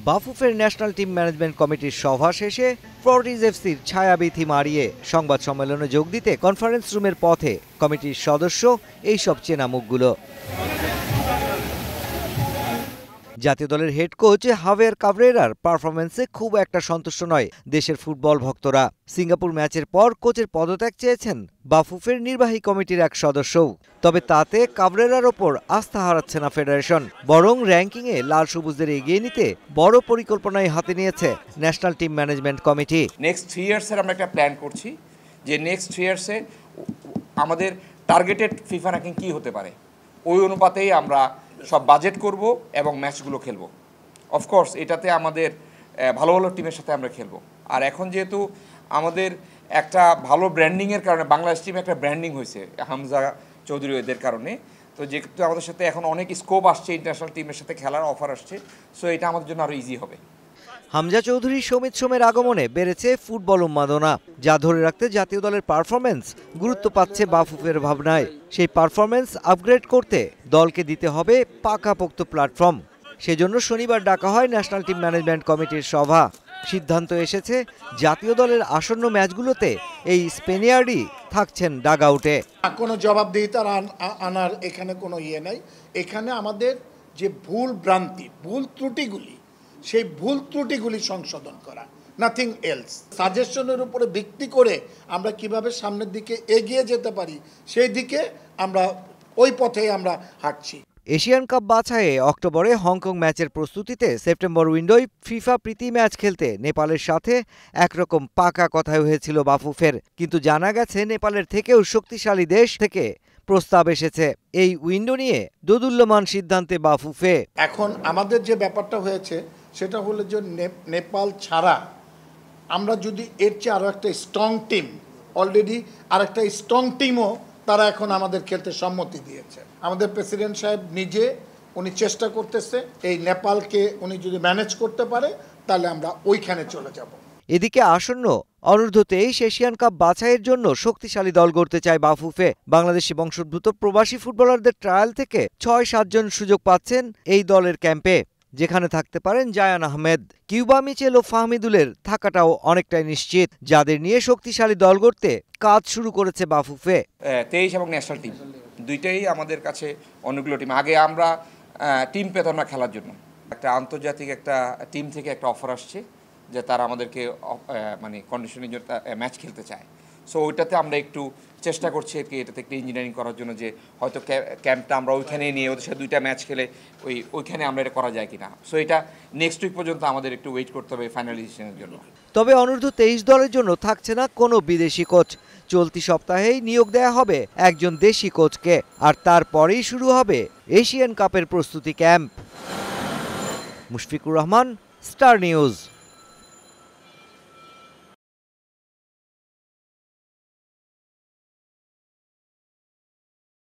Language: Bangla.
বাফুফের ন্যাশনাল টিম ম্যানেজমেন্ট কমিটির সভা শেষে ফোর্টিজ এফসির ছায়াবিথি মারিয়ে সংবাদ সম্মেলনে যোগ দিতে কনফারেন্স রুমের পথে কমিটির সদস্য এইসব চেনা মুখগুলো। জাতীয় দলের হেড কোচ হাভিয়ার কাবরেরার পারফরম্যান্সে খুব একটা সন্তুষ্ট নয় দেশের ফুটবল ভক্তরা। সিঙ্গাপুর ম্যাচের পর কোচের পদত্যাগ চেয়েছেন বাফুফের নির্বাহী কমিটির এক সদস্যও। তবে তাতে কাবরেরার ওপর আস্থা হারাচ্ছে না ফেডারেশন, বরং র্যাঙ্কিংয়ে লাল সবুজদের এগিয়ে নিতে বড় পরিকল্পনাই হাতে নিয়েছে national team management committee. Next 3 ইয়ার্সের আমরা একটা প্ল্যান করছি যে নেক্সট 3 ইয়ার্সে আমাদের টার্গেটেড ফিফা র্যাঙ্কিং কী হতে পারে, ওই অনুপাতেই আমরা সব বাজেট করব এবং ম্যাচগুলো খেলবো। অফকোর্স এটাতে আমাদের ভালো ভালো টিমের সাথে আমরা খেলবো। আর এখন যেহেতু আমাদের একটা ভালো ব্র্যান্ডিংয়ের কারণে বাংলাদেশ টিমে একটা ব্র্যান্ডিং হয়েছে হামজা চৌধুরী এদের কারণে, তো যেহেতু আমাদের সাথে এখন অনেক স্কোপ আসছে, ইন্টারন্যাশনাল টিমের সাথে খেলার অফার আসছে, সো এটা আমাদের জন্য আরও ইজি হবে। হামজা চৌধুরী সমিত সোমের আগমনে বেড়েছে ফুটবল উন্মাদনা, যা ধরে রাখতে জাতীয় দলের পারফরম্যান্স গুরুত্ব পাচ্ছে বাফুফের ভাবনায়। সেই পারফরম্যান্স আপগ্রেড করতে দলকে দিতে হবে পাকাপোক্ত প্ল্যাটফর্ম। সেজন্য শনিবার ডাকা হয় ন্যাশনাল টিম ম্যানেজমেন্ট কমিটির সভা। সিদ্ধান্ত এসেছে জাতীয় দলের আসন্ন ম্যাচগুলোতে এই স্পেনিয়ার্ডই থাকছেন ডাগআউটে। কোনো জবাবদিহিতার আনার এখানে কোনো নাই। এখানে আমাদের যে ভুল ভ্রান্তি, ভুল ত্রুটিগুলি, সেই ভুল ত্রুটিগুলি সংশোধন করা, নাথিং এলস। সাজেশনের উপরে ভিত্তি করে আমরা কিভাবে সামনের দিকে এগিয়ে যেতে পারি, সেই দিকে আমরা ওই পথেই আমরা হাঁটছি। এশিয়ান কাপ বাছাইয়ে অক্টোবরে হংকং ম্যাচের প্রস্তুতিতে সেপ্টেম্বর উইন্ডোয় ফিফা প্রীতি ম্যাচ খেলতে নেপালের সাথে একরকম পাকা কথাই হয়েছিল বাফুফের, কিন্তু জানা গেছে নেপালের থেকেও শক্তিশালী দেশ থেকে প্রস্তাব এসেছে। এই উইন্ডো নিয়ে দোদুল্যমান সিদ্ধান্তে বাফুফে। এখন আমাদের যে ব্যাপারটা হয়েছে সেটা হলো যে নেপাল ছাড়া আমরা যদি এর চেয়ে আরও একটা স্ট্রং টিম, অলরেডি আর একটা স্ট্রং টিমও তারা এখন আমাদের খেলতে সম্মতি দিয়েছে। আমাদের প্রেসিডেন্ট সাহেব নিজে উনি চেষ্টা করতেছে, এই নেপালকে উনি যদি ম্যানেজ করতে পারে তাহলে আমরা ওইখানে চলে যাব। এদিকে আসন্ন অনূর্ধ্ব-23 এশিয়ান কাপ বাছাইয়ের জন্য শক্তিশালী দল গড়তে চায় বাফুফে। বাংলাদেশি বংশোদ্ভূত প্রবাসী ফুটবলারদের ট্রায়াল থেকে 6-7 জন সুযোগ পাচ্ছেন এই দলের ক্যাম্পে, যেখানে থাকতে পারেন জায়ান আহমেদ। কিউবা মিচেল ও ফাহমিদুলের থাকাটাও অনেকটাই নিশ্চিত, যাদের নিয়ে শক্তিশালী দল গড়তে কাজ শুরু করেছে বাফুফে। 23 এবং ন্যাশনাল টিম দুইটাই আমাদের কাছে অনেকগুলো টিম। আগে আমরা টিম পেতাম না খেলার জন্য, একটা আন্তর্জাতিক একটা টিম থেকে একটা অফার আসছে যে তারা আমাদেরকে মানে কন্ডিশনের জন্য ম্যাচ খেলতে চায়। সো ওইটাতে আমরা একটু চেষ্টা করছি আর কি, এটাতে একটু ইঞ্জিনিয়ারিং করার জন্য, যে হয়তো ক্যাম্পটা আমরা ওইখানে নিয়ে ওদের সাথে 2টা ম্যাচ খেলে ওইখানে আমরা এটা করা যায় কিনা। সো এটা নেক্সট উইক পর্যন্ত আমাদের একটু ওয়েট করতে হবে ফাইনালাইজেশনের জন্য। তবে অনূর্ধ্ব-23 দলের জন্য থাকছে না কোনো বিদেশি কোচ। চলতি সপ্তাহেই নিয়োগ দেয়া হবে একজন দেশি কোচকে, আর তারপরেই শুরু হবে এশিয়ান কাপের প্রস্তুতি camp. Mushfiqur Rahman, star news.